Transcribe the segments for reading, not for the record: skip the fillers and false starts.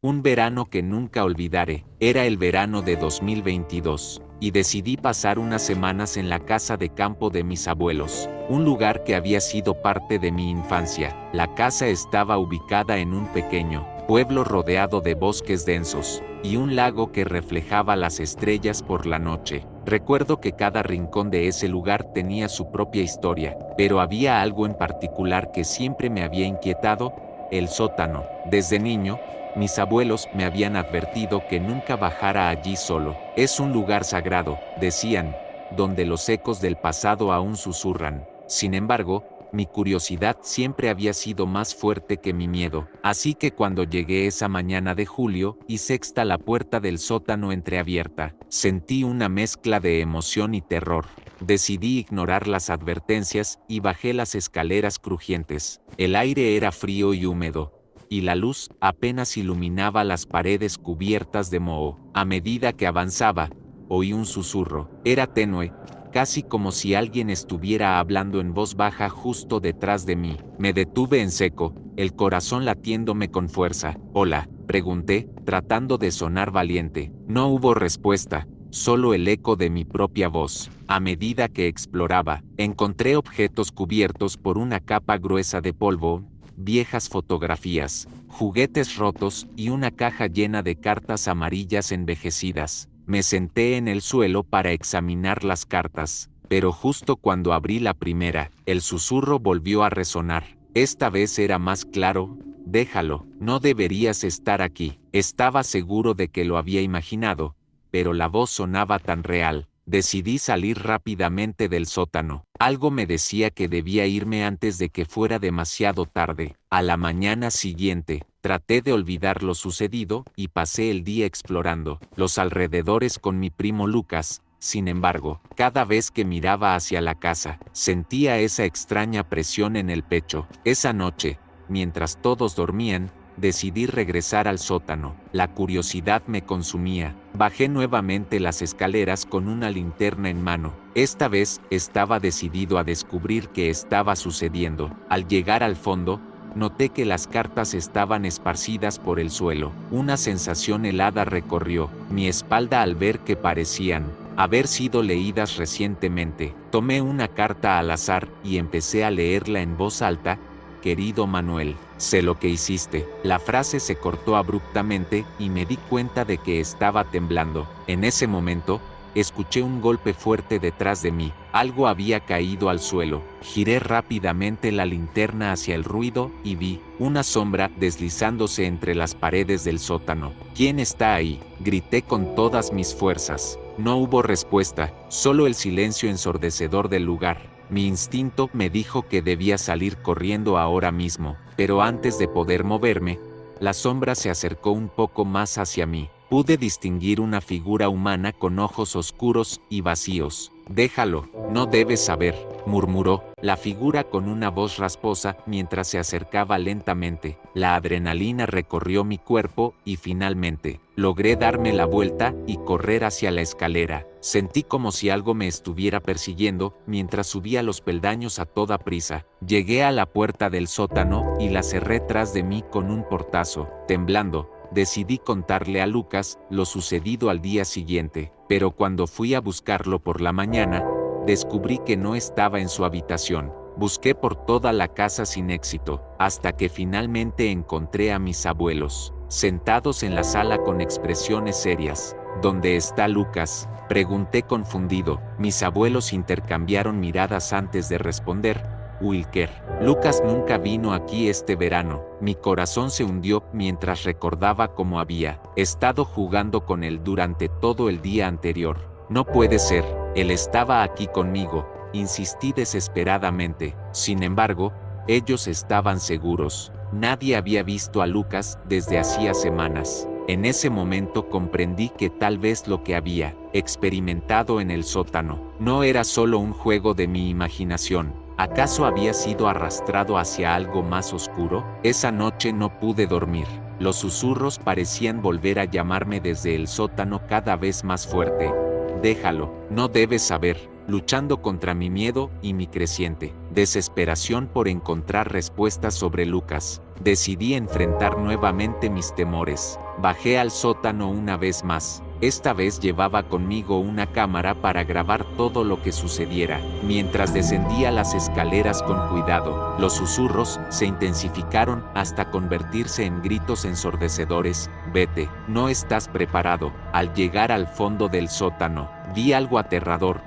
Un verano que nunca olvidaré. Era el verano de 2022, y decidí pasar unas semanas en la casa de campo de mis abuelos, un lugar que había sido parte de mi infancia. La casa estaba ubicada en un pequeño pueblo rodeado de bosques densos, y un lago que reflejaba las estrellas por la noche. Recuerdo que cada rincón de ese lugar tenía su propia historia, pero había algo en particular que siempre me había inquietado: el sótano. Desde niño, mis abuelos me habían advertido que nunca bajara allí solo. Es un lugar sagrado, decían, donde los ecos del pasado aún susurran. Sin embargo, mi curiosidad siempre había sido más fuerte que mi miedo, así que cuando llegué esa mañana de julio y sexta la puerta del sótano entreabierta, sentí una mezcla de emoción y terror. Decidí ignorar las advertencias y bajé las escaleras crujientes. El aire era frío y húmedo, y la luz apenas iluminaba las paredes cubiertas de moho. A medida que avanzaba, oí un susurro. Era tenue, casi como si alguien estuviera hablando en voz baja justo detrás de mí. Me detuve en seco, el corazón latiéndome con fuerza. «Hola», pregunté, tratando de sonar valiente. No hubo respuesta, solo el eco de mi propia voz. A medida que exploraba, encontré objetos cubiertos por una capa gruesa de polvo, viejas fotografías, juguetes rotos y una caja llena de cartas amarillas envejecidas. Me senté en el suelo para examinar las cartas, pero justo cuando abrí la primera, el susurro volvió a resonar. Esta vez era más claro: «Déjalo, no deberías estar aquí». Estaba seguro de que lo había imaginado, pero la voz sonaba tan real. Decidí salir rápidamente del sótano. Algo me decía que debía irme antes de que fuera demasiado tarde. A la mañana siguiente, traté de olvidar lo sucedido y pasé el día explorando los alrededores con mi primo Lucas. Sin embargo, cada vez que miraba hacia la casa, sentía esa extraña presión en el pecho. Esa noche, mientras todos dormían, decidí regresar al sótano. La curiosidad me consumía. Bajé nuevamente las escaleras con una linterna en mano. Esta vez estaba decidido a descubrir qué estaba sucediendo. Al llegar al fondo, noté que las cartas estaban esparcidas por el suelo. Una sensación helada recorrió mi espalda al ver que parecían haber sido leídas recientemente. Tomé una carta al azar y empecé a leerla en voz alta. «Querido Manuel, sé lo que hiciste». La frase se cortó abruptamente y me di cuenta de que estaba temblando. En ese momento, escuché un golpe fuerte detrás de mí. Algo había caído al suelo. Giré rápidamente la linterna hacia el ruido y vi una sombra deslizándose entre las paredes del sótano. «¿Quién está ahí?», grité con todas mis fuerzas. No hubo respuesta, solo el silencio ensordecedor del lugar. Mi instinto me dijo que debía salir corriendo ahora mismo, pero antes de poder moverme, la sombra se acercó un poco más hacia mí. Pude distinguir una figura humana con ojos oscuros y vacíos. «Déjalo, no debes saber», murmuró la figura con una voz rasposa mientras se acercaba lentamente. La adrenalina recorrió mi cuerpo y finalmente logré darme la vuelta y correr hacia la escalera. Sentí como si algo me estuviera persiguiendo mientras subía los peldaños a toda prisa. Llegué a la puerta del sótano y la cerré tras de mí con un portazo. Temblando, decidí contarle a Lucas lo sucedido al día siguiente, pero cuando fui a buscarlo por la mañana, descubrí que no estaba en su habitación. Busqué por toda la casa sin éxito, hasta que finalmente encontré a mis abuelos, sentados en la sala con expresiones serias. «¿Dónde está Lucas?», pregunté confundido. Mis abuelos intercambiaron miradas antes de responder. «Wilker, Lucas nunca vino aquí este verano». Mi corazón se hundió mientras recordaba cómo había estado jugando con él durante todo el día anterior. «No puede ser, él estaba aquí conmigo», insistí desesperadamente. Sin embargo, ellos estaban seguros. Nadie había visto a Lucas desde hacía semanas. En ese momento comprendí que tal vez lo que había experimentado en el sótano no era solo un juego de mi imaginación. ¿Acaso había sido arrastrado hacia algo más oscuro? Esa noche no pude dormir. Los susurros parecían volver a llamarme desde el sótano cada vez más fuerte. «Déjalo, no debes saber», luchando contra mi miedo y mi creciente desesperación por encontrar respuestas sobre Lucas. Decidí enfrentar nuevamente mis temores. Bajé al sótano una vez más. Esta vez llevaba conmigo una cámara para grabar todo lo que sucediera. Mientras descendía las escaleras con cuidado, los susurros se intensificaron hasta convertirse en gritos ensordecedores. Vete, no estás preparado. Al llegar al fondo del sótano, vi algo aterrador.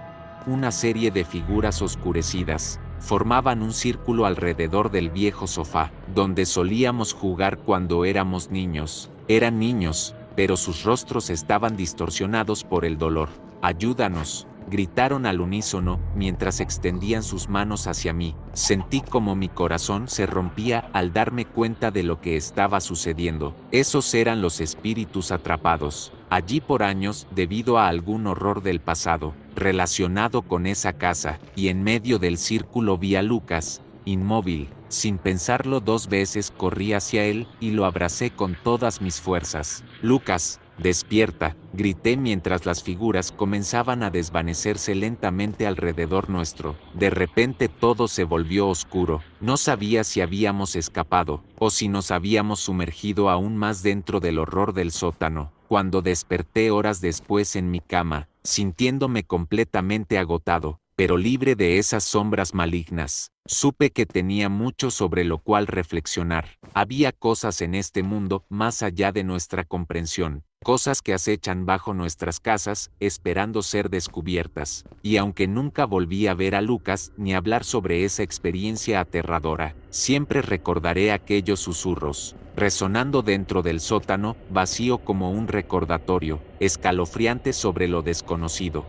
Una serie de figuras oscurecidas formaban un círculo alrededor del viejo sofá, donde solíamos jugar cuando éramos niños. Eran niños, pero sus rostros estaban distorsionados por el dolor. «Ayúdanos», gritaron al unísono mientras extendían sus manos hacia mí. Sentí como mi corazón se rompía al darme cuenta de lo que estaba sucediendo. Esos eran los espíritus atrapados allí por años debido a algún horror del pasado, relacionado con esa casa, y en medio del círculo vi a Lucas, inmóvil. Sin pensarlo dos veces corrí hacia él y lo abracé con todas mis fuerzas. «Lucas, despierta», grité mientras las figuras comenzaban a desvanecerse lentamente alrededor nuestro. De repente todo se volvió oscuro. No sabía si habíamos escapado, o si nos habíamos sumergido aún más dentro del horror del sótano. Cuando desperté horas después en mi cama, sintiéndome completamente agotado, pero libre de esas sombras malignas, supe que tenía mucho sobre lo cual reflexionar. Había cosas en este mundo más allá de nuestra comprensión, cosas que acechan bajo nuestras casas, esperando ser descubiertas. Y aunque nunca volví a ver a Lucas ni hablar sobre esa experiencia aterradora, siempre recordaré aquellos susurros, resonando dentro del sótano, vacío como un recordatorio, escalofriante sobre lo desconocido.